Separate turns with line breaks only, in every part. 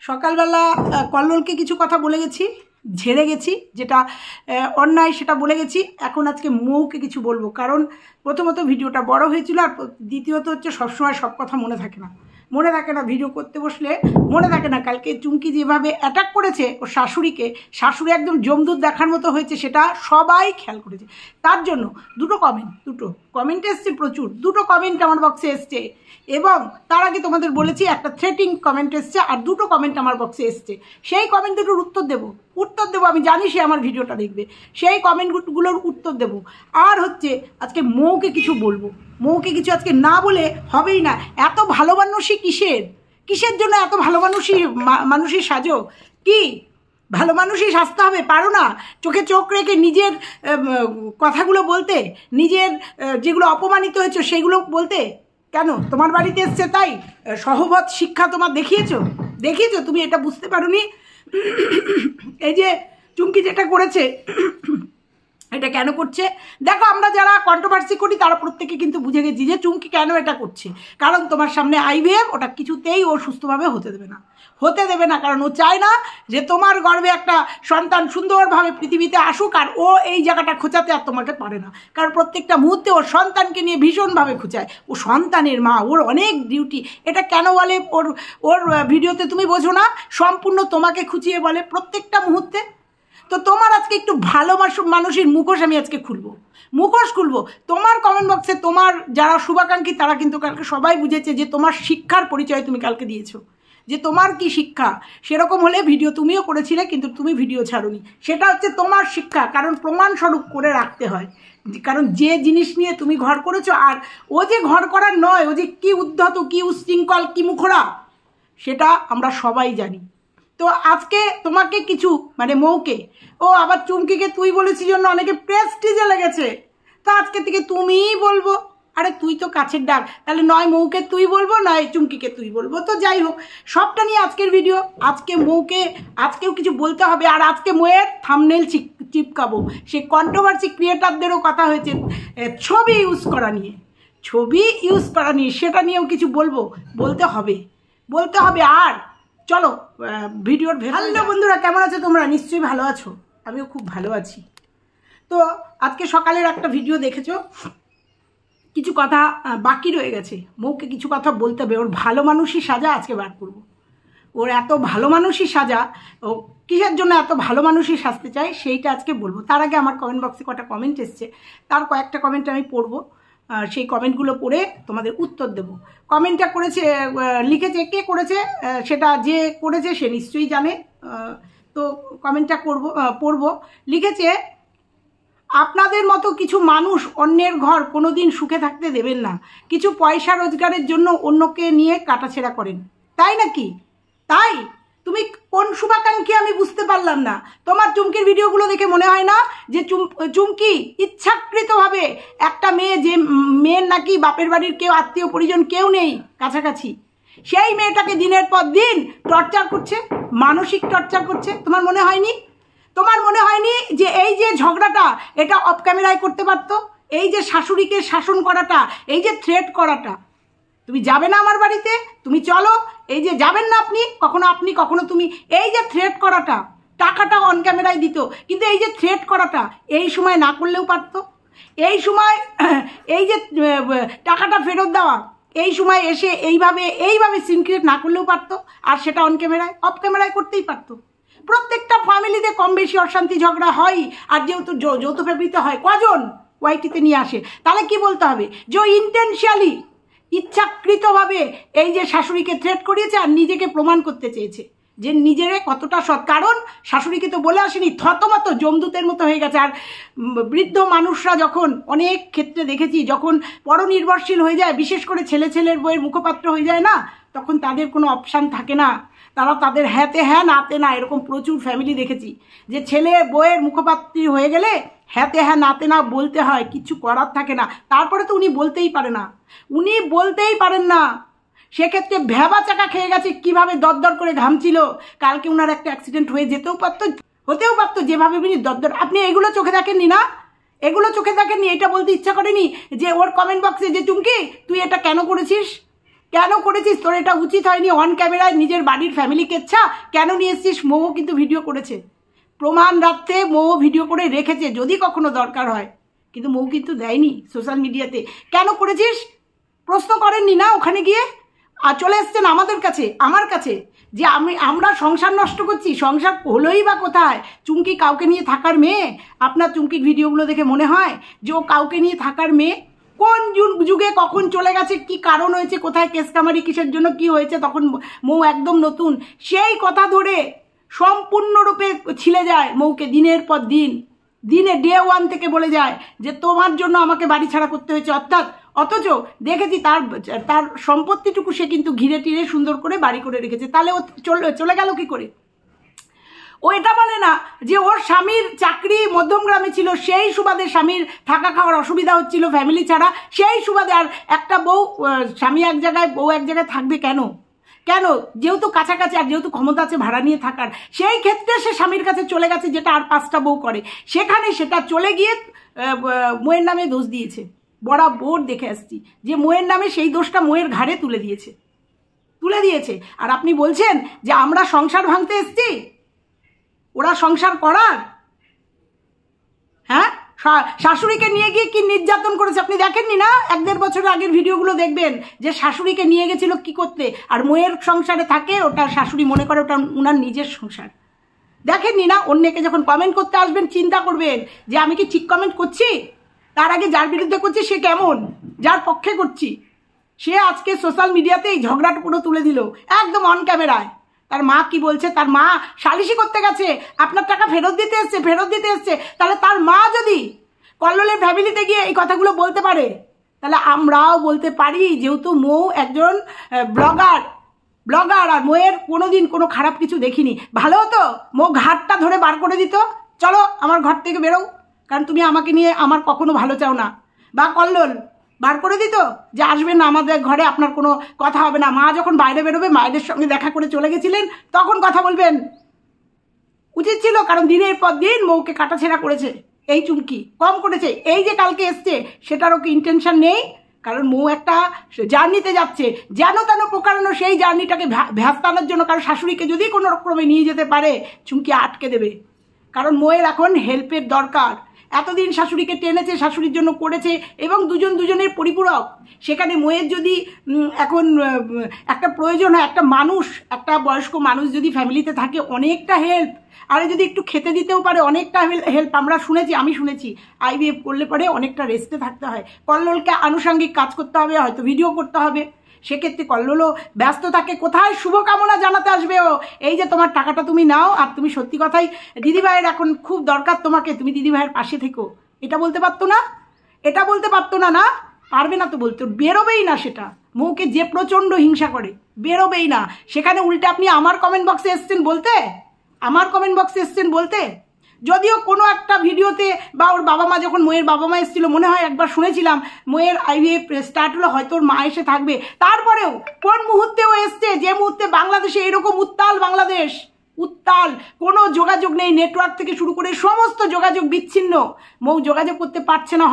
সকালবেলা কল্লোলকে কিছু কথা বলে গেছি, ঝেড়ে গেছি, যেটা অন্যায় সেটা বলে গেছি। এখন আজকে মৌকে কিছু বলবো, কারণ প্রথমত ভিডিওটা বড় হয়েছিল, আর দ্বিতীয়ত হচ্ছে সবসময় সব কথা মনে থাকে না, ভিডিও করতে বসলে মনে থাকে না। কালকে চুমকি যেভাবে অ্যাটাক করেছে ওর শাশুড়িকে, শাশুড়ি একদম জমদূত দেখার মতো হয়েছে, সেটা সবাই খেয়াল করেছে। তার জন্য দুটো কমেন্ট এসছে, প্রচুর দুটো কমেন্ট আমার বক্সে এসছে, এবং তার আগে তোমাদের বলেছি একটা থ্রেটিং কমেন্ট এসছে, আর দুটো কমেন্ট আমার বক্সে এসছে। সেই কমেন্ট দুটোর উত্তর দেবো, আমি জানি সে আমার ভিডিওটা দেখবে, সেই কমেন্টগুলোর উত্তর দেব। আর হচ্ছে আজকে মৌকে কিছু বলবো, মৌকে কিছু আজকে না বলে হবেই না। এত ভালো মানুষই কিসের জন্য এত ভালো মানুষই সাজো? কি ভালো মানুষই সাজতে হবে? পারো না চোখে চোখ রেখে নিজের কথাগুলো বলতে, নিজের যেগুলো অপমানিত হয়েছে সেগুলো বলতে? কেন তোমার বাড়িতে এসছে তাই সহবত শিক্ষা তোমার দেখিয়েছো? তুমি এটা বুঝতে পারোনি? এই যে চুমকি যেটা করেছে, এটা কেন করছে দেখো, আমরা যারা কন্ট্রোভার্সি করি তারা প্রত্যেকে কিন্তু বুঝে গেছি যে চুমকি কেন এটা করছে। কারণ তোমার সামনে আইভিএফ, ওটা কিছুতেই ও সুস্থভাবে হতে দেবে না, কারণ ও চায় না যে তোমার গর্ভে একটা সন্তান সুন্দরভাবে পৃথিবীতে আসুক, আর ও এই জায়গাটা খোঁচাতে আর তোমাকে পারে না। কারণ প্রত্যেকটা মুহূর্তে ওর সন্তানকে নিয়ে ভীষণভাবে খোঁচায়, ও সন্তানের মা, ওর অনেক ডিউটি। এটা কেন বলে ওর ভিডিওতে তুমি বোঝো না, সম্পূর্ণ তোমাকে খুঁচিয়ে বলে প্রত্যেকটা মুহূর্তে। তো তোমার আজকে একটু ভালো মানুষের মুখোশ আমি আজকে খুলবো। তোমার কমেন্ট বক্সে তোমার যারা শুভাকাঙ্ক্ষী তারা কিন্তু কালকে সবাই বুঝেছে যে তোমার শিক্ষার পরিচয় তুমি কালকে দিয়েছো, যে তোমার কি শিক্ষা। সেরকম হলে ভিডিও তুমিও করেছিলে, কিন্তু তুমি ভিডিও ছাড়োনি, সেটা হচ্ছে তোমার শিক্ষা। কারণ প্রমাণস্বরূপ করে রাখতে হয়, কারণ যে জিনিস নিয়ে তুমি ঘর করেছো, আর ও যে ঘর করার নয়, ও যে কি উদ্ধত, কি উশৃঙ্খল, কি মুখরা, সেটা আমরা সবাই জানি। তো আজকে তোমাকে কিছু মৌকে, ও আবার চুমকিকে তুই বলেছি জন্য অনেকে প্রেস্টিজে লেগেছে, তো আজকে থেকে তুমিই বলবো। আরে তুই তো কাছের ডাক, তাহলে নয় মৌকে তুই বলবো, নয় চুমকিকে তুই বলবো। তো যাই হোক, সবটা নিয়ে আজকের ভিডিও। আজকে মৌকে আজকেও কিছু বলতে হবে, আর আজকে মৌয়ের থাম্বনেল চিপকাবো। সে কন্ট্রোভার্সি ক্রিয়েটারদেরও কথা হয়েছে ছবি ইউজ করা নিয়ে, সেটা নিয়েও কিছু বলতে হবে। আর চলো ভিডিওর হ্যালো বন্ধুরা, কেমন আছো তোমরা? নিশ্চয়ই ভালো আছো, আমিও খুব ভালো আছি। তো আজকে সকালের একটা ভিডিও দেখেছো, কিছু কথা বাকি রয়ে গেছে, মৌকে কিছু কথা বলতে হবে। ওর ভালো মানুষই সাজা আজকে বার করবো। ওর এত ভালো মানুষই সাজা, ও কিসের জন্য এত ভালো মানুষই সাজতে চায় সেইটা আজকে বলবো। তার আগে আমার কমেন্ট বক্সে কটা কমেন্ট এসছে, তার কয়েকটা কমেন্ট আমি পড়বো, সেই কমেন্টগুলো পড়ে তোমাদের উত্তর দেব। কমেন্টটা লিখেছে, কে করেছে সেটা যে করেছে সে নিশ্চয়ই জানে। তো কমেন্টটা পড়বো। লিখেছে, আপনাদের মতো কিছু মানুষ অন্যের ঘর কোনোদিন সুখে থাকতে দেবেন না, কিছু পয়সা রোজগারের জন্য অন্যকে নিয়ে কাটাছেড়া করেন। তাই নাকি? তাই তুমি কোন শুভাকাঙ্ক্ষী আমি বুঝতে পারলাম না। তোমার চুমকির ভিডিওগুলো দেখে মনে হয় না যে চুমকি ইচ্ছাকৃতভাবে একটা মেয়ে, যে মেয়ের নাকি বাপের বাড়ির কেউ আত্মীয় পরিজন কেউ নেই কাছাকাছি, সেই মেয়েটাকে দিনের পর দিন টর্চার করছে, মানসিক টর্চার করছে? তোমার মনে হয়নি যে এই যে ঝগড়াটা এটা অফ ক্যামেরায় করতে পারতো? এই যে শাশুড়িকে শাসন করাটা, এই যে থ্রেট করাটা, তুমি যাবে না আমার বাড়িতে, তুমি চলো, এই যে যাবেন না আপনি কখনো তুমি, এই যে থ্রেট করাটা, টাকাটা অন ক্যামেরায় দিত, কিন্তু এই যে থ্রেট করাটা এই সময় না করলেও পারতো। এই সময় এই যে টাকাটা ফেরত দেওয়া, এই সময় এসে এইভাবে সিনক্রিয়েট না করলেও পারতো, আর সেটা অন ক্যামেরায়, অফ ক্যামেরায় করতেই পারতো। প্রত্যেকটা ফ্যামিলিতে কম বেশি অশান্তি ঝগড়া হয়, আর যেহেতু যৌথ ফ্যামিলিতে হয়, কজন ওয়াইটিতে নিয়ে আসে, তাহলে কি বলতে হবে যে ইন্টেনশিয়ালি, ইচ্ছাকৃতভাবে এই যে শাশুড়িকে থ্রেট করিয়েছে, আর নিজেকে প্রমাণ করতে চেয়েছে যে নিজের কতটা সৎ। কারণ শাশুড়িকে তো বলে আসেনি, থতমত জমদূতের মতো হয়ে গেছে। আর বৃদ্ধ মানুষরা যখন, অনেক ক্ষেত্রে দেখেছি, যখন পরনির্ভরশীল হয়ে যায়, বিশেষ করে ছেলের বইয়ের মুখপাত্র হয়ে যায় না, তখন তাদের কোনো অপশান থাকে না, তারা তাদের হ্যাঁতে হ্যাঁ নাতে না, এরকম প্রচুর ফ্যামিলি দেখেছি যে ছেলে বইয়ের মুখপাত্রী হয়ে গেলে হ্যাঁতে হ্যাঁ নাতে না বলতে হয়, কিছু করার থাকে না। তারপরে তো উনি বলতেই পারেন না, সেক্ষেত্রে ভেবা চাকা খেয়ে গেছে, কিভাবে দরদর করে ঘামছিল। কালকে উনার একটা অ্যাক্সিডেন্ট হতেও পারতো, যেভাবে উনি দরদর, আপনি এগুলো চোখে দেখেননি না? এটা বলতে ইচ্ছা করেনি যে ওর কমেন্ট বক্সে যে চুমকি তুই এটা কেন করেছিস, কেন করেছিস? তোর এটা উচিত হয়নি। অন ক্যামেরায় নিজের বাড়ির ফ্যামিলি কেচ্ছা কেন নিয়ে এসছিস? মৌ কিন্তু ভিডিও করেছে, প্রমাণ রাখতে মৌ ভিডিও করে রেখেছে যদি কখনো দরকার হয়, কিন্তু মৌ কিন্তু দেয়নি সোশ্যাল মিডিয়াতে। কেন করেছিস প্রশ্ন করেননি না ওখানে গিয়ে? আর চলে এসছেন আমাদের কাছে, আমার কাছে, যে আমরা সংসার নষ্ট করছি। সংসার হলোই বা কোথায়? চুমকি কাউকে নিয়ে থাকার মেয়ে? আপনার চুমকির ভিডিওগুলো দেখে মনে হয় যে ও কাউকে নিয়ে থাকার মেয়ে? কোন যুগে কখন চলে গেছে, কি কারণ হয়েছে, কোথায় কেস কামারি, কিসের জন্য কি হয়েছে, তখন মৌ একদম নতুন। সেই কথা ধরে সম্পূর্ণরূপে ছিলে যায় মৌকে দিনের পর দিন, দিনে ডে 1 থেকে বলে যায় যে তোমার জন্য আমাকে বাড়ি ছাড়া করতে হয়েছে। অথচ দেখেছি তার সম্পত্তিটুকু সে কিন্তু ঘিরে টিরে সুন্দর করে বাড়ি করে রেখেছে। তাহলে ও চলে গেল কি করে? ও এটা বলে না যে ওর স্বামীর চাকরি মধ্যমগ্রামে ছিল, সেই সুবাদে স্বামীর থাকা খাওয়ার অসুবিধা হচ্ছিল ফ্যামিলি ছাড়া, সেই সুবাদে আর একটা বউ, স্বামী এক জায়গায় বউ এক জায়গায় থাকবে কেন? যেহেতু কাছাকাছি আর যেহেতু ক্ষমতা আছে ভাড়া নিয়ে থাকার, সেই ক্ষেত্রে সে স্বামীর কাছে চলে গেছে, যেটা আর 5টা বউ করে। সেখানে সেটা চলে গিয়ে মোয়ের নামে দোষ দিয়েছে। বরাবর দেখে আসছি যে মোয়ের নামে সেই দোষটা মোয়ের ঘাড়ে তুলে দিয়েছে। আর আপনি বলছেন যে আমরা সংসার ভাঙতে এসছি, ওরা সংসার করার? হ্যাঁ, শাশুড়িকে নিয়ে গিয়ে কি নির্যাতন করেছে আপনি দেখেননি না? 1-1.5 বছর আগের ভিডিওগুলো দেখবেন যে শাশুড়িকে নিয়ে গেছিল কি করতে। আর মোয়ের সংসারে থাকে, ওটা শাশুড়ি মনে করে ওটা উনার নিজের সংসার। দেখেননি না? অন্যকে যখন কমেন্ট করতে আসবেন চিন্তা করবেন যে আমি কি ঠিক কমেন্ট করছি, তার আগে যার বিরুদ্ধে করছি সে কেমন, যার পক্ষে করছি সে আজকে সোশ্যাল মিডিয়াতে এই ঝগড়াটা পুরো তুলে দিল একদম অন ক্যামেরায়। তার মা কি বলছে? তার মা সালিশি করতে গেছে, আপনার টাকা ফেরত দিতে এসছে। তাহলে তার মা যদি কল্লোলের ফ্যামিলিতে গিয়ে এই কথাগুলো বলতে পারে, তাহলে আমরাও বলতে পারি। যেহেতু মৌ একজন ব্লগার আর মৌয়ের কোনোদিন কোনো খারাপ কিছু দেখিনি। ভালো হতো মৌ ঘাটটা ধরে বার করে দিত, চলো আমার ঘর থেকে বেরো, কারণ তুমি আমাকে নিয়ে আমার কখনো ভালো চাও না। বা কল্লোল বার করে দিত যে আসবেন না আমাদের ঘরে, আপনার কোনো কথা হবে না। মা যখন বাইরে বেরোবে, মায়েদের সঙ্গে দেখা করে চলে গেছিলেন, তখন কথা বলবেন উচিত ছিল। কারণ দিনের পর দিন মৌকে কাটাছেঁড়া করেছে এই চুমকি, কম করেছে। এই যে কালকে এসছে সেটারও কি ইন্টেনশন নেই? কারণ মৌ একটা জার্নিতে যাচ্ছে, যেন তেন প্রকারানো সেই জার্নিটাকে ভ্যাস্তানোর জন্য। কারণ শাশুড়িকে যদি কোনো রকমে নিয়ে যেতে পারে, চুমকি আটকে দেবে। কারণ মৌয়ের এখন হেল্পের দরকার। এতদিন শাশুড়িকে টেনেছে, শাশুড়ির জন্য করেছে, এবং দুজনের পরিপূরক। সেখানে মৌয়ের যদি এখন একটা প্রয়োজন হয়, একটা বয়স্ক মানুষ যদি ফ্যামিলিতে থাকে, অনেকটা হেল্প। আর যদি একটু খেতে দিতেও পারে, অনেকটা হেল্প। আমি শুনেছি IVF করলে পরে অনেকটা রেস্টে থাকতে হয়। কল্লোলকে আনুষঙ্গিক কাজ করতে হবে, হয়তো ভিডিও করতে হবে। সেক্ষেত্রে কল্লোলও ব্যস্ত থাকে। কোথায় শুভকামনা জানাতে আসবে ও? এই যে তোমার টাকাটা তুমি নাও, আর তুমি সত্যি কথাই দিদিভাইয়ের এখন খুব দরকার তোমাকে, তুমি দিদিভাইয়ের পাশে থেকো, এটা বলতে পারতো না? না পারবে না তো বলতে, বেরোবেই না সেটা। মৌকে যে প্রচণ্ড হিংসা করে, বেরোবেই না। সেখানে উল্টে আপনি আমার কমেন্ট বক্সে এসছেন বলতে, যদিও কোনো একটা ভিডিওতে বা ওর বাবা মা, যখন মোয়ের বাবা মা এসেছিল, মনে হয় একবার শুনেছিলাম মোয়ের IVF স্টার্ট হলো, হয়তো ওর মা এসে থাকবে। তারপরেও কোন মুহূর্তে ও এসছে, যে মুহূর্তে বাংলাদেশে এরকম উত্তাল, কোনো যোগাযোগ নেই, নেটওয়ার্ক থেকে শুরু করে সমস্ত যোগাযোগ বিচ্ছিন্ন। মৌ যোগাযোগ করতে পারছে না,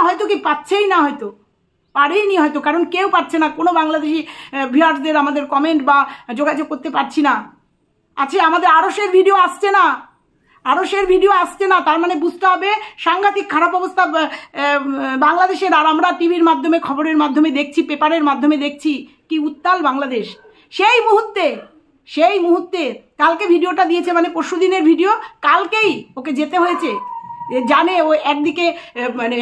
হয়তো কি পাচ্ছেই না, হয়তো পারেইনি, হয়তো কারণ কেউ পাচ্ছে না। কোনো বাংলাদেশি ভিউয়ার্সদের আমাদের কমেন্ট বা যোগাযোগ করতে পারছি না। আছে আমাদের আরশের ভিডিও আসছে না, তার মানে বুঝতে হবে সাংঘাতিক খারাপ অবস্থা বাংলাদেশের। আর আমরা টিভির মাধ্যমে, খবরের মাধ্যমে দেখছি, পেপারের মাধ্যমে দেখছি কি উত্তাল বাংলাদেশ। সেই মুহূর্তে কালকে ভিডিওটা দিয়েছে, মানে পরশুদিনের ভিডিও, কালকেই ওকে যেতে হয়েছে। জানে ও একদিকে মানে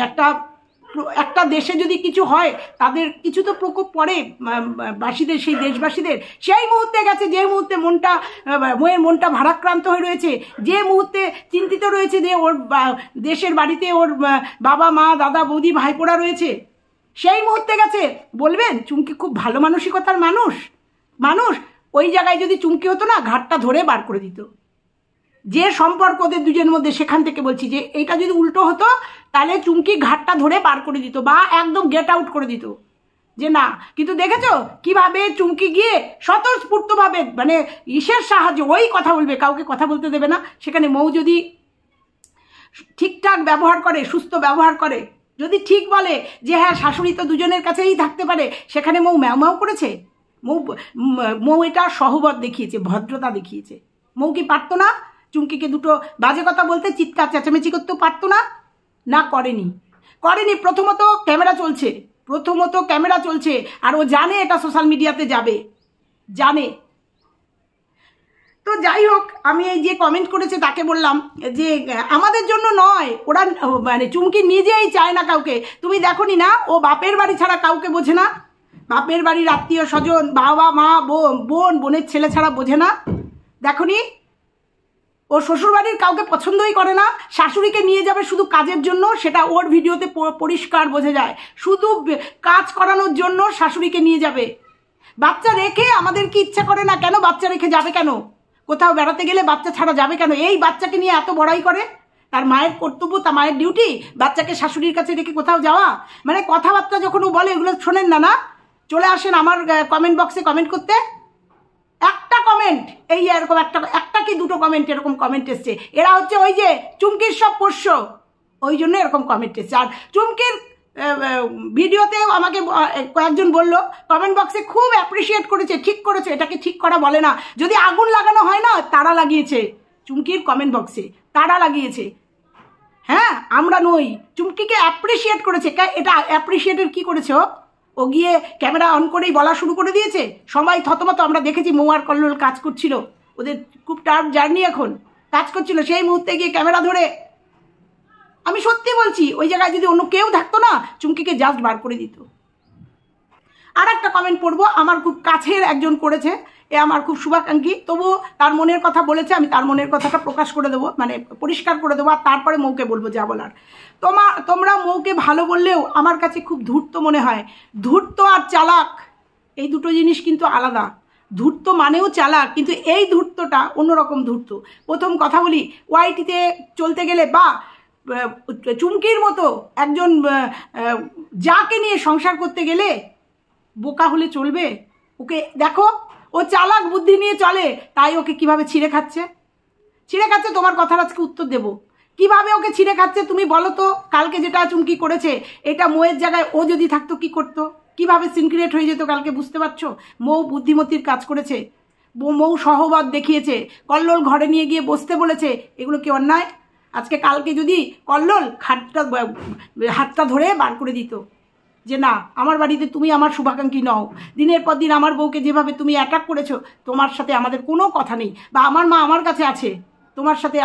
একটা দেশে যদি কিছু হয়, তাদের কিছু তো প্রকোপ পড়ে বাসীদের, সেই দেশবাসীদের। সেই মুহূর্তে গেছে, যে মুহূর্তে মোয়ের মনটা ভারাক্রান্ত হয়ে রয়েছে, যে মুহূর্তে চিন্তিত রয়েছে যে ওর দেশের বাড়িতে ওর বাবা মা দাদা বৌদি ভাইপোরা রয়েছে, সেই মুহূর্তে গেছে। বলবেন চুমকি খুব ভালো মানসিকতার মানুষ। ওই জায়গায় যদি চুমকি হতো না, ঘাটটা ধরে বার করে দিত। যে সম্পর্ক ওদের দুজনের মধ্যে, সেখান থেকে বলছি যে এইটা যদি উল্টো হতো, তাহলে চুমকি ঘাটটা ধরে বার করে দিত, বা একদম গেট আউট করে দিত যে না। কিন্তু দেখেছো কিভাবে চুমকি গিয়ে স্বতঃস্ফূর্তভাবে, মানে ইসের সাহায্যে ওই কথা বলবে, কাউকে কথা বলতে দেবে না। সেখানে মৌ যদি ঠিকঠাক ব্যবহার করে, সুস্থ ব্যবহার করে, যদি ঠিক বলে যে হ্যাঁ শাশুড়ি তো দুজনের কাছেই থাকতে পারে, সেখানে মৌ ম্যাও ম্যাও করেছে? মৌ এটা সহবত দেখিয়েছে, ভদ্রতা দেখিয়েছে। মৌ কি পারতো না চুমকিকে দুটো বাজে কথা বলতে, চিৎকার চেঁচামেচি করতেও পারতো না? না, করেনি। প্রথমত ক্যামেরা চলছে আর ও জানে এটা সোশ্যাল মিডিয়াতে যাবে, জানে। তো যাই হোক, আমি এই যে কমেন্ট করেছে তাকে বললাম যে আমাদের জন্য নয়, ওরা মানে চুমকি নিজেই চায় না কাউকে। তুমি দেখোনি না, ও বাপের বাড়ি ছাড়া কাউকে বোঝে না, বাপের বাড়ির আত্মীয় স্বজন, বাবা মা বোনের ছেলে ছাড়া বোঝে না। দেখোনি, ও শ্বশুরবাড়ির কাউকে পছন্দই করে না, শাশুড়িকে নিয়ে যাবে শুধু কাজের জন্য, সেটা ওর ভিডিওতে পরিষ্কার বোঝা যায়। শুধু কাজ করানোর জন্য শাশুড়িকে নিয়ে যাবে। বাচ্চা রেখে আমাদের কি ইচ্ছা করে না? কেন বাচ্চা রেখে যাবে? কেন কোথাও বেড়াতে গেলে বাচ্চা ছাড়া যাবে কেন? এই বাচ্চাকে নিয়ে এত বড়াই করে। তার মায়ের কর্তব্য, তার মায়ের ডিউটি বাচ্চাকে শাশুড়ির কাছে রেখে কোথাও যাওয়া। মানে কথাবার্তা যখন ও বলে এগুলো শোনেন না, চলে আসেন আমার কমেন্ট বক্সে কমেন্ট করতে। একটা কমেন্ট এই এরকম একটা কি দুটো কমেন্ট এরকম কমেন্ট এসছে। এরা হচ্ছে ওই যে চুমকির সব পোষ্য, ওই জন্য এরকম কমেন্ট এসছে। আর চুমকির ভিডিওতেও আমাকে কয়েকজন বললো কমেন্ট বক্সে খুব অ্যাপ্রিসিয়েট করেছে, ঠিক করেছে। এটাকে ঠিক করা বলে না। যদি আগুন লাগানো হয় না, তারা লাগিয়েছে চুমকির কমেন্ট বক্সে, তারা লাগিয়েছে। হ্যাঁ, আমরা নই। চুমকিকে অ্যাপ্রিসিয়েট করেছে। এটা অ্যাপ্রিসিয়েটের কি করেছে? ও গিয়ে ক্যামেরা অন করেই বলা শুরু করে দিয়েছে। সবাই থতমত। আমরা দেখেছি মৌ আর কল্লোল কাজ করছিল, ওদের খুব টাফ জার্নি, এখন কাজ করছিল, সেই মুহূর্তে গিয়ে ক্যামেরা ধরে। আমি সত্যি বলছি, ওই জায়গায় যদি অন্য কেউ থাকতো না, চুমকিকে জাস্ট বার করে দিত। আর একটা কমেন্ট পড়বো, আমার খুব কাছের একজন করেছে, এ আমার খুব শুভাকাঙ্ক্ষী, তবুও তার মনের কথা বলেছে, আমি তার মনের কথাটা প্রকাশ করে দেবো, মানে পরিষ্কার করে দেবো, আর তারপরে মৌকে বলবো যা বলার। তোমরা মৌকে ভালো বললেও আমার কাছে খুব ধূর্ত মনে হয়। ধূর্ত আর চালাক এই দুটো জিনিস কিন্তু আলাদা। ধূর্ত মানেও চালাক, কিন্তু এই ধূর্তটা অন্যরকম ধূর্ত। প্রথম কথা বলি, ওয়াইটিতে চলতে গেলে বা চুমকির মতো একজন যাকে নিয়ে সংসার করতে গেলে বোকা হলে চলবে? ওকে দেখো, ও চালাক বুদ্ধি নিয়ে চলে, তাই ওকে কিভাবে ছিঁড়ে খাচ্ছে। তোমার কথার আজকে উত্তর দেব। কিভাবে ওকে ছিঁড়ে খাচ্ছে তুমি বলো তো? কালকে যেটা চুমকি করেছে, এটা মৌয়ের জায়গায় ও যদি থাকতো কি করতো? কিভাবে সিনক্রিয়েট হয়ে যেত কালকে, বুঝতে পারছো? মৌ বুদ্ধিমতির কাজ করেছে, মৌ সহবত দেখিয়েছে, কল্লোল ঘরে নিয়ে গিয়ে বসতে বলেছে। এগুলো কি অন্যায়? আজকে কালকে যদি কল্লোল হাতটা ধরে বার করে দিত যে না, আমার বাড়িতে তুমি আমার শুভাকাঙ্ক্ষী নও, দিনের পর দিন আমার বউকে যেভাবে তুমি অ্যাটাক করেছো, তোমার সাথে আমাদের কোনো কথা নেই, বা আমার মা আমার কাছে আছে, তোমার সাথে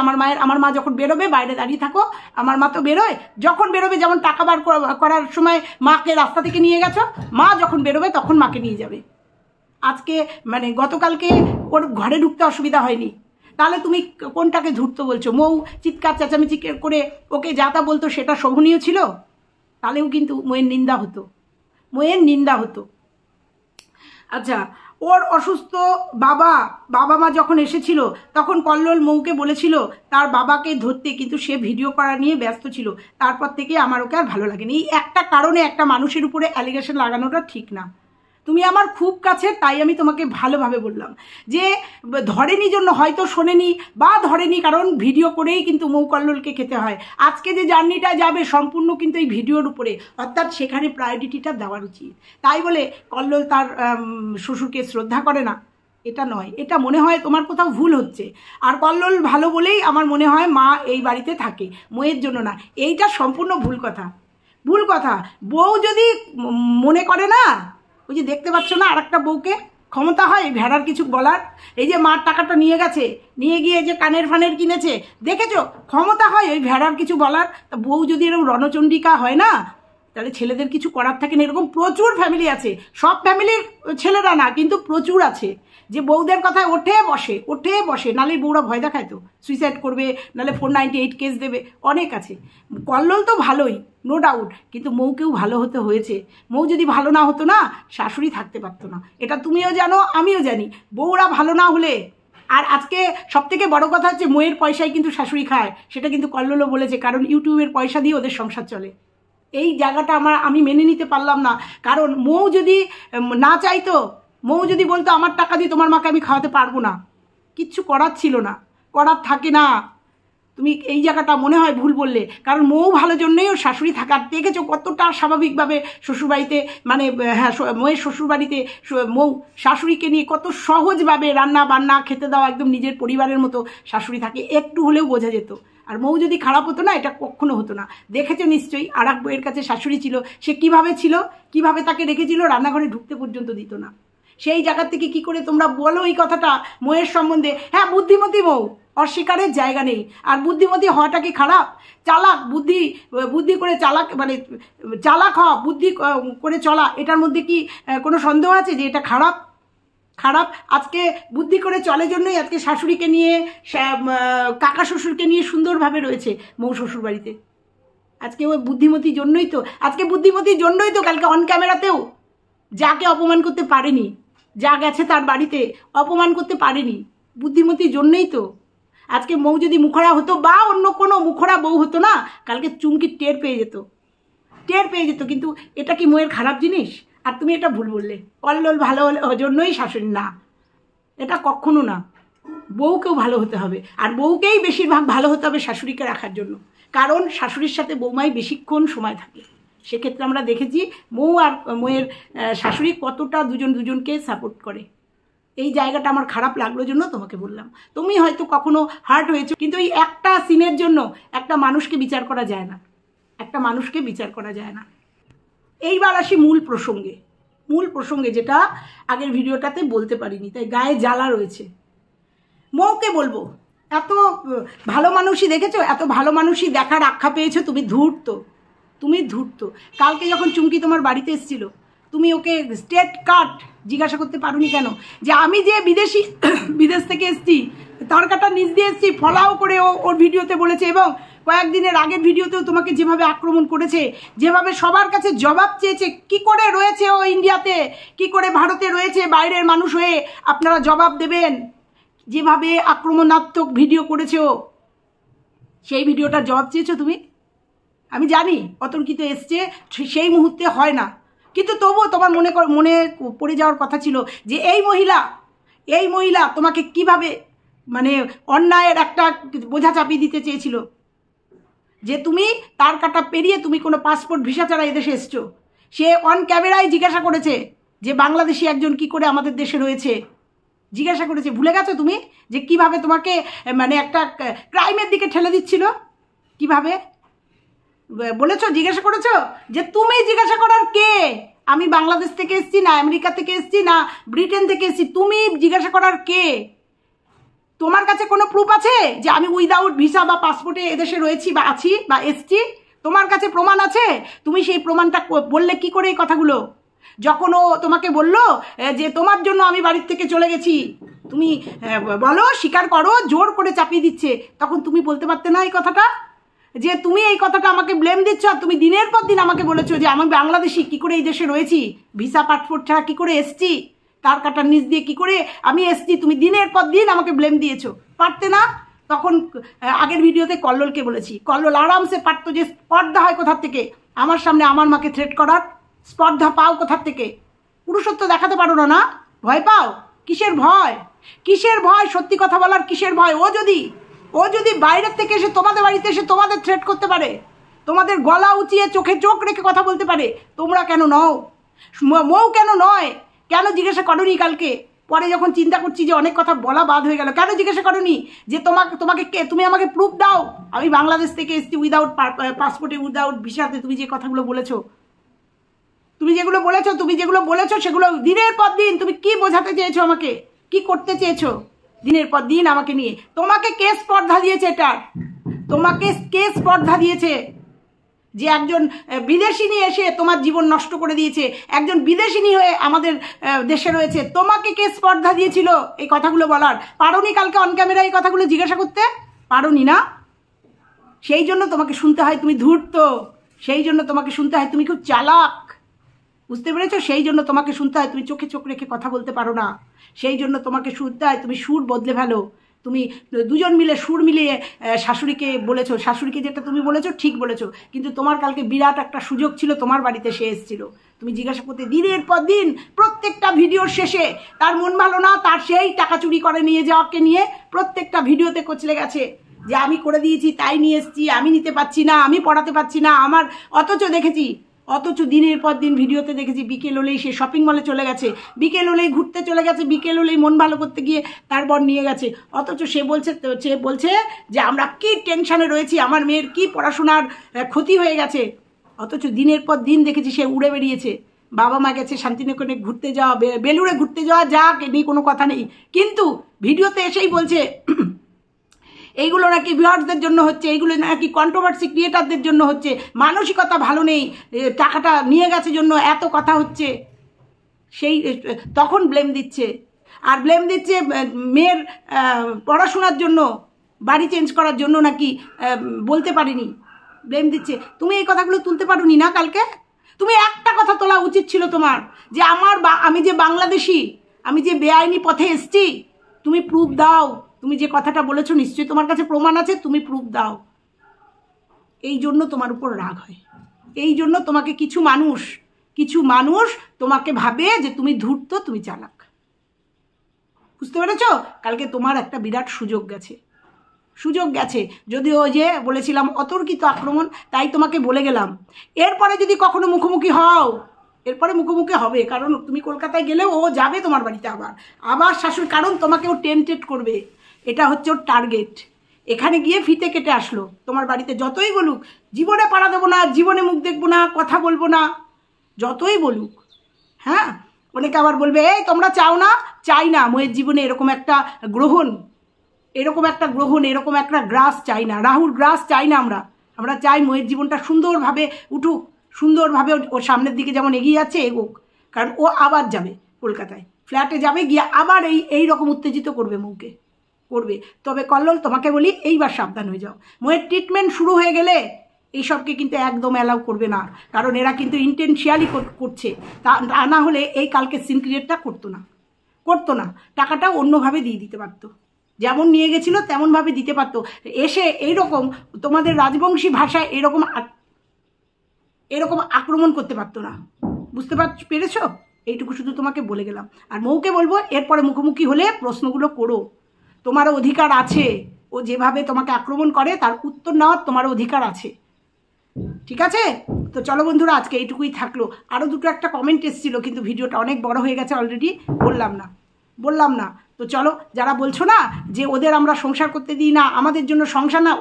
আমার মা যখন বেরোবে বাইরে দাঁড়িয়ে থাকো, আমার মা তো বেরোয়, যখন বেরোবে, যেমন টাকা বার করার সময় মাকে রাস্তা থেকে নিয়ে গেছো, মা যখন বেরোবে তখন মাকে নিয়ে যাবে। আজকে মানে গতকালকে ওর ঘরে ঢুকতে অসুবিধা হয়নি, তাহলে তুমি কোনটাকে ধূর্ত বলছো? মৌ চিৎকার চেঁচামেচি করে ওকে যা তা বলতো, সেটা শোভনীয় ছিল? তাহলেও কিন্তু মোয়ের নিন্দা হতো। আচ্ছা, ওর অসুস্থ বাবা মা যখন এসেছিল, তখন কল্লোল মৌকে বলেছিল তার বাবাকে ধরতে, কিন্তু সে ভিডিও করা নিয়ে ব্যস্ত ছিল। তারপর থেকে আমার ওকে আর ভালো লাগেনি। এই একটা কারণে একটা মানুষের উপরে অ্যালিগেশন লাগানোটা ঠিক না। তুমি আমার খুব কাছে, তাই আমি তোমাকে ভালোভাবে বললাম যে ধরেনি জন্য হয়তো শোনেনি, বা ধরেনি কারণ ভিডিও করেই কিন্তু মৌ কল্লোলকে খেতে হয়। আজকে যে জার্নিটা যাবে সম্পূর্ণ কিন্তু এই ভিডিওর উপরে, অর্থাৎ সেখানে প্রায়োরিটিটা দেওয়ার উচিত। তাই বলে কল্লোল তার শ্বশুরকে শ্রদ্ধা করে না, এটা নয়। এটা মনে হয় তোমার কোথাও ভুল হচ্ছে। আর কল্লোল ভালো বলেই আমার মনে হয় মা এই বাড়িতে থাকে, মৌয়ের জন্য না। এইটা সম্পূর্ণ ভুল কথা। বউ যদি মনে করে না, ওই যে দেখতে পাচ্ছ না, আর একটা বউকে ক্ষমতা হয় ভেড়ার কিছু বলার। এই যে মার টাকাটা নিয়ে গেছে, নিয়ে গিয়ে যে কানের ফানের কিনেছে, দেখেছো? ক্ষমতা হয় ওই ভেড়ার কিছু বলার। তা বউ যদি এরকম রণচণ্ডিকা হয় না, তাহলে ছেলেদের কিছু করার থাকে না। এরকম প্রচুর ফ্যামিলি আছে, সব ফ্যামিলির ছেলেরা না, কিন্তু প্রচুর আছে যে বউদের কথায় ওঠে বসে, নালে বউরা ভয় দেখায় তো সুইসাইড করবে, নালে 498 কেস দেবে, অনেক আছে। কল্লোল তো ভালোই, নো ডাউট, কিন্তু মৌকেও ভালো হতে হয়েছে। মৌ যদি ভালো না হতো না, শাশুড়ি থাকতে পারতো না। এটা তুমিও জানো, আমিও জানি। বউরা ভালো না হলে, আর আজকে সবথেকে বড় কথা হচ্ছে মৌয়ের পয়সায় কিন্তু শাশুড়ি খায়, সেটা কিন্তু কল্লোলও বলেছে, কারণ ইউটিউবের পয়সা দিয়ে ওদের সংসার চলে। এই জায়গাটা আমি মেনে নিতে পারলাম না। কারণ মৌ যদি না চাইতো, মৌ যদি বলতো আমার টাকা দিয়ে তোমার মাকে আমি খাওয়াতে পারবো না, কিচ্ছু করার ছিল না, করার থাকে না। তুমি এই জায়গাটা মনে হয় ভুল বললে, কারণ মৌ ভালো জন্যই ওর শাশুড়ি থাকার দেখেছো কতটা স্বাভাবিকভাবে শ্বশুরবাড়িতে, মানে হ্যাঁ মৌয়ের শ্বশুরবাড়িতে মৌ শাশুড়িকে নিয়ে কত সহজভাবে রান্না বান্না খেতে দেওয়া, একদম নিজের পরিবারের মতো শাশুড়ি থাকে, একটু হলেও বোঝা যেত। আর মৌ যদি খারাপ হতো না, এটা কখনো হতো না। দেখেছো নিশ্চয়ই আর এক বইয়ের কাছে শাশুড়ি ছিল, সে কিভাবে ছিল, কিভাবে তাকে রেখেছিল, রান্নাঘরে ঢুকতে পর্যন্ত দিত না। সেই জায়গা থেকে কি করে তোমরা বলো এই কথাটা মৌয়ের সম্বন্ধে? হ্যাঁ বুদ্ধিমতী মৌ, অস্বীকারের জায়গা নেই। আর বুদ্ধিমতী হওয়াটা কি খারাপ? চালাক, বুদ্ধি করে চালাক, মানে চালাক হওয়া, বুদ্ধি করে চলা, এটার মধ্যে কি কোনো সন্দেহ আছে যে এটা খারাপ? খারাপ? আজকে বুদ্ধি করে চলে জন্যই আজকে শাশুড়িকে নিয়ে, কাকা শ্বশুরকে নিয়ে সুন্দরভাবে রয়েছে মৌ শ্বশুর বাড়িতে। আজকে ওই বুদ্ধিমতির জন্যই তো, কালকে অন ক্যামেরাতেও যাকে অপমান করতে পারেনি, যা গেছে তার বাড়িতে অপমান করতে পারেনি, বুদ্ধিমতির জন্যই তো। আজকে মৌ যদি মুখরা হতো বা অন্য কোনো মুখরা বউ হতো না, কালকে চুমকি টের পেয়ে যেত। কিন্তু এটা কি মৌয়ের খারাপ জিনিস? আর তুমি এটা ভুল বললে, কল্লোল ভালো হলে জন্যই শাশুড়ি, না, এটা কখনো না। বউকেও ভালো হতে হবে, আর বউকেই বেশিরভাগ ভালো হতে হবে শাশুড়িকে রাখার জন্য, কারণ শাশুড়ির সাথে বৌমাই বেশিক্ষণ সময় থাকে। সেক্ষেত্রে আমরা দেখেছি মৌ আর মৌয়ের শাশুড়ি কতটা দুজনকে সাপোর্ট করে। এই জায়গাটা আমার খারাপ লাগলো জন্য তোমাকে বললাম। তুমি হয়তো কখনো হার্ট হয়েছো, কিন্তু এই একটা সিনের জন্য একটা মানুষকে বিচার করা যায় না, এইবার আসি মূল প্রসঙ্গে, যেটা আগের ভিডিওটাতে বলতে পারিনি, তাই গায়ে জ্বালা রয়েছে। মৌকে বলবো, এত ভালো মানুষই দেখেছো, এত ভালো মানুষই দেখার আখ্যা পেয়েছো, তুমি ধূর্ত। কালকে যখন চুমকি তোমার বাড়িতে এসেছিল, তুমি ওকে স্টেট কাট জিজ্ঞাসা করতে পারোনি কেন যে আমি যে বিদেশ থেকে এসেছি, তরকাটা নিচ দিয়ে এসেছি, ফলাও করে ওর ভিডিওতে বলেছে, এবং কয়েকদিনের আগের ভিডিওতেও তোমাকে যেভাবে আক্রমণ করেছে, যেভাবে সবার কাছে জবাব চেয়েছে, কি করে রয়েছে ও ইন্ডিয়াতে, কি করে ভারতে রয়েছে, বাইরের মানুষ হয়ে আপনারা জবাব দেবেন, যেভাবে আক্রমণাত্মক ভিডিও করেছে ও, সেই ভিডিওটার জবাব চেয়েছো তুমি। আমি জানি অতর্কিত এসছে, সেই মুহূর্তে হয় না, কিন্তু তবুও তোমার মনে পড়ে যাওয়ার কথা ছিল যে এই মহিলা তোমাকে কিভাবে, মানে অন্যায়ের একটা বোঝা চাপিয়ে দিতে চেয়েছিল, যে তুমি তার কাটা পেরিয়ে তুমি কোনো পাসপোর্ট ভিসা ছাড়া এদেশে এসছো। সে অন ক্যামেরায় জিজ্ঞাসা করেছে যে বাংলাদেশি একজন কি করে আমাদের দেশে রয়েছে, জিজ্ঞাসা করেছে। ভুলে গেছো তুমি যে কিভাবে তোমাকে মানে একটা ক্রাইমের দিকে ঠেলে দিচ্ছিল? কিভাবে বলেছো, জিজ্ঞাসা করেছো যে তুমি জিজ্ঞাসা করার কে? আমি বাংলাদেশ থেকে এসেছি না, আমেরিকা থেকে এসেছি না, ব্রিটেন থেকে এসেছি, তুমি জিজ্ঞাসা করার কে? তোমার কাছে কোনো প্রুফ আছে যে আমি উইদাউট ভিসা বা পাসপোর্টে এদেশে রয়েছি বা আছি বা এসছি? তোমার কাছে প্রমাণ আছে? তুমি সেই প্রমাণটা বললে কি করে এই কথাগুলো? যখন ও তোমাকে বললো যে তোমার জন্য আমি বাড়ির থেকে চলে গেছি, তুমি বলো, স্বীকার করো, জোর করে চাপিয়ে দিচ্ছে, তখন তুমি বলতে পারতে না এই কথাটা? যে তুমি এই কথাটা আমাকে ব্লেম দিচ্ছ, আর তুমি দিনের পর দিন আমাকে বলেছো যে আমি বাংলাদেশি, কি করে এই দেশে রয়েছি, ভিসা পাসপোর্ট ছাড়া কি করে এসছি, তার কাটার নিচ দিয়ে কি করে আমি এসছি, তুমি দিনের পর দিন আমাকে ব্লেম দিয়েছো। পারতে না? তখন আগের ভিডিওতে কল্লোলকে বলেছি, কল্লোল আরামসে পারতো, যে স্পর্ধা হয় কোথার থেকে আমার সামনে আমার মাকে থ্রেট করার, স্পর্ধা পাও কোথার থেকে? পুরুষত্ব দেখাতে পারো না, না ভয় পাও? কিসের ভয়? সত্যি কথা বলার কিসের ভয়? ও যদি বাইরের থেকে এসে তোমাদের বাড়িতে এসে তোমাদের থ্রেট করতে পারে, তোমাদের গলা উঁচিয়ে চোখে চোখ রেখে কথা বলতে পারে, তোমরা কেন নও? মৌ কেন নয়? কেন জিজ্ঞাসা করোনি কালকে? পরে যখন চিন্তা করছি যে অনেক কথা বলা বাদ হয়ে গেল, কেন জিজ্ঞাসা করোনি যে তুমি আমাকে প্রুফ দাও আমি বাংলাদেশ থেকে এসেছি উইদাউট পাসপোর্টে, উইদাউট ভিসাতে? তুমি যে কথাগুলো বলেছো, তুমি যেগুলো বলেছো সেগুলো দিনের পর দিন তুমি কি বোঝাতে চেয়েছো আমাকে, কি করতে চেয়েছো দিনের পর দিন আমাকে নিয়ে? তোমাকে কে স্পর্ধা দিয়েছে? তোমাকে কে স্পর্ধা দিয়েছে যে একজন বিদেশিনী এসে তোমার জীবন নষ্ট করে দিয়েছে, একজন বিদেশিনী হয়ে আমাদের দেশে রয়েছে? তোমাকে কে স্পর্ধা দিয়েছিল এই কথাগুলো বলার? পারোনি কালকে অন ক্যামেরা এই কথাগুলো জিজ্ঞাসা করতে? পারোনি না? সেই জন্য তোমাকে শুনতে হয় তুমি ধূর্ত, সেই জন্য তোমাকে শুনতে হয় তুমি খুব চালাক, বুঝতে পেরেছো? সেই জন্য তোমাকে শুনতে হয় তুমি চোখে চোখ রেখে কথা বলতে পারো না, সেই জন্য তোমাকে শুনতে হয় তুমি সুর বদলে ফেলো। তুমি দুজন মিলে সুর মিলিয়ে শাশুড়িকে বলেছো, শাশুড়িকে যেটা তুমি বলেছো ঠিক বলেছো, কিন্তু তোমার কালকে বিরাট একটা সুযোগ ছিল, তোমার বাড়িতে সে এসেছিল, তুমি জিজ্ঞাসা করতে দিনের পর দিন প্রত্যেকটা ভিডিওর শেষে তার মন ভালো না, তার সেই টাকা চুরি করে নিয়ে যাওয়াকে নিয়ে প্রত্যেকটা ভিডিওতে কোচলে গেছে যে আমি করে দিয়েছি, তাই নিয়ে এসেছি, আমি নিতে পারছি না, আমি পড়াতে পারছি না আমার। অথচ দিনের পর দিন ভিডিওতে দেখেছি বিকেল হলেই সে শপিং মলে চলে গেছে, বিকেল হলেই ঘুরতে চলে গেছে, বিকেল হলেই মন ভালো করতে গিয়ে তারপর নিয়ে গেছে। অথচ সে বলছে যে আমরা কি টেনশানে রয়েছি, আমার মেয়ের কি পড়াশোনার ক্ষতি হয়ে গেছে। অথচ দিনের পর দিন দেখেছি সে উড়ে বেরিয়েছে, বাবা মা গেছে শান্তিনিকেতনে ঘুরতে যাওয়া, বেলুড়ে ঘুরতে যাওয়া, যাক নিয়ে কোনো কথা নেই, কিন্তু ভিডিওতে এসেই বলছে এইগুলো নাকি ভিউয়ার্সদের জন্য হচ্ছে, এইগুলো নাকি কন্ট্রোভার্সি ক্রিয়েটারদের জন্য হচ্ছে, মানসিকতা ভালো নেই, টাকাটা নিয়ে গেছে জন্য এত কথা হচ্ছে। সেই তখন ব্লেম দিচ্ছে, আর ব্লেম দিচ্ছে মেয়ের পড়াশোনার জন্য, বাড়ি চেঞ্জ করার জন্য নাকি বলতে পারিনি, ব্লেম দিচ্ছে। তুমি এই কথাগুলো তুলতে পারোনি না কালকে? তুমি একটা কথা তোলা উচিত ছিল তোমার, যে আমি যে বাংলাদেশি, আমি যে বেআইনি পথে এসছি, তুমি প্রুফ দাও। তুমি যে কথাটা বলেছো নিশ্চয়ই তোমার কাছে প্রমাণ আছে, তুমি প্রুফ দাও। এই জন্য তোমার উপর রাগ হয়, এই জন্য তোমাকে কিছু মানুষ তোমাকে ভাবে যে তুমি ধূর্ত, তুমি চালাক। বুঝতে পেরেছ? কালকে তোমার একটা বিরাট সুযোগ গেছে। যদিও যে বলেছিলাম অতর্কিত আক্রমণ, তাই তোমাকে বলে গেলাম, এরপরে যদি কখনো মুখোমুখি হও, এরপরে মুখোমুখি হবে, কারণ তুমি কলকাতায় গেলেও ও যাবে তোমার বাড়িতে আবার শাশুড়ি, কারণ তোমাকে ও টেম্পটেড করবে। এটা হচ্ছে ওর টার্গেট। এখানে গিয়ে ফিতে কেটে আসলো তোমার বাড়িতে, যতই বলুক জীবনে পাড়া দেবো না, জীবনে মুখ দেখবো না, কথা বলবো না, যতই বলুক। হ্যাঁ, অনেকে আবার বলবে এই তোমরা চাও না, চাই না মেয়ের জীবনে এরকম একটা গ্রহণ, এরকম একটা গ্রাস চাই না, রাহুর গ্রাস চাই না। আমরা চাই মেয়ের জীবনটা সুন্দরভাবে উঠুক, সুন্দরভাবে ওর সামনের দিকে যেমন এগিয়ে যাচ্ছে এগোক। কারণ ও আবার যাবে কলকাতায়, ফ্ল্যাটে যাবে, গিয়ে আবার এই রকম উত্তেজিত করবে মৌকে, করবে। তবে কল্লোল তোমাকে বলি, এইবার সাবধান হয়ে যাও। মেয়ের ট্রিটমেন্ট শুরু হয়ে গেলে এইসবকে কিন্তু একদম অ্যালাউ করবে না, কারণ এরা কিন্তু ইন্টেনশিয়ালি করছে। তা না হলে এই কালকে সিন ক্রিয়েটটা করতো না, টাকাটা অন্যভাবে দিয়ে দিতে পারতো, যেমন নিয়ে গেছিল তেমনভাবে দিতে পারতো। এসে এইরকম তোমাদের রাজবংশী ভাষায় এরকম আক্রমণ করতে পারতো না। বুঝতে পেরেছো? এইটুকু শুধু তোমাকে বলে গেলাম। আর মৌকে বলবো, এরপরে মুখোমুখি হলে প্রশ্নগুলো করো, তোমারও অধিকার আছে। ও যেভাবে তোমাকে আক্রমণ করে তার উত্তর নেওয়ার তোমারও অধিকার আছে, ঠিক আছে? তো চলো বন্ধুরা, আজকে এইটুকুই থাকলো। আরও একটা কমেন্ট এসেছিলো, কিন্তু ভিডিওটা অনেক বড় হয়ে গেছে অলরেডি, বললাম না। তো চলো, যারা বলছো না যে ওদের আমরা সংসার করতে দিই না, আমাদের জন্য সংসার না,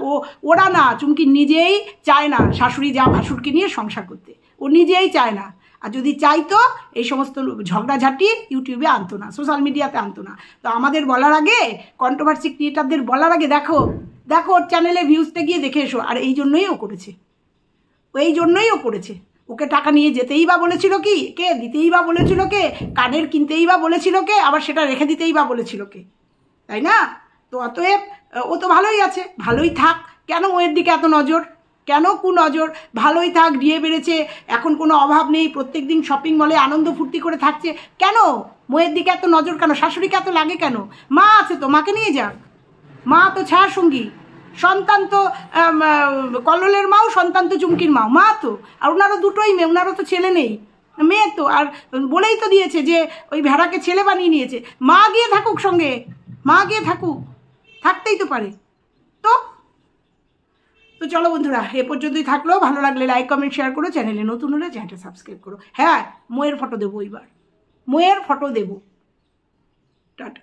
ওরা না, চুমকি নিজেই চায় না শাশুড়ি যা ভাসুরকে নিয়ে সংসার করতে, ও নিজেই চায় না। আর যদি চাইতো এই সমস্ত ঝগড়াঝাটি ইউটিউবে আনতো না, সোশ্যাল মিডিয়াতে আনতো না। তো আমাদের বলার আগে, কন্ট্রোভার্সি ক্রিয়েটারদের বলার আগে দেখো ওর চ্যানেলে ভিউজতে গিয়ে দেখে এসো। আর এই জন্যই ও করেছে, ওকে টাকা নিয়ে যেতেই বা বলেছিল কে, দিতেই বা বলেছিল কে, কানের কিনতেই বা বলেছিল কে, আবার সেটা রেখে দিতেই বা বলেছিল কে, তাই না? তো অতএব ও তো ভালোই আছে, ভালোই থাক। কেন ওর দিকে এত নজর, কেন কুনজর? ভালোই থাক, দিয়ে বেড়েছে, এখন কোনো অভাব নেই, প্রত্যেক দিন শপিং মলে আনন্দ ফুর্তি করে থাকছে, কেন মেয়ের দিকে এত নজর কেন? শাশুড়িকে এত লাগে কেন? মা আছে তো, মাকে নিয়ে যাক, মা তো ছায়া সঙ্গী, সন্তান তো কল্লোলের মাও, সন্তান তো চুমকির মা তো, আর ওনারও দুটোই মেয়ে, ওনারও তো ছেলে নেই, মেয়ে তো। আর বলেই তো দিয়েছে যে ওই ভেড়াকে ছেলে বানিয়ে নিয়েছে, মা গিয়ে থাকুক সঙ্গে, থাকতেই তো পারে। তো চলো বন্ধুরা, এ পর্যন্তই থাকলো। ভালো লাগলে লাইক কমেন্ট শেয়ার করো, চ্যানেলে নতুন হলে চ্যানেলটা সাবস্ক্রাইব করো। হ্যাঁ, মোয়ের ফটো দেবো, টাটা।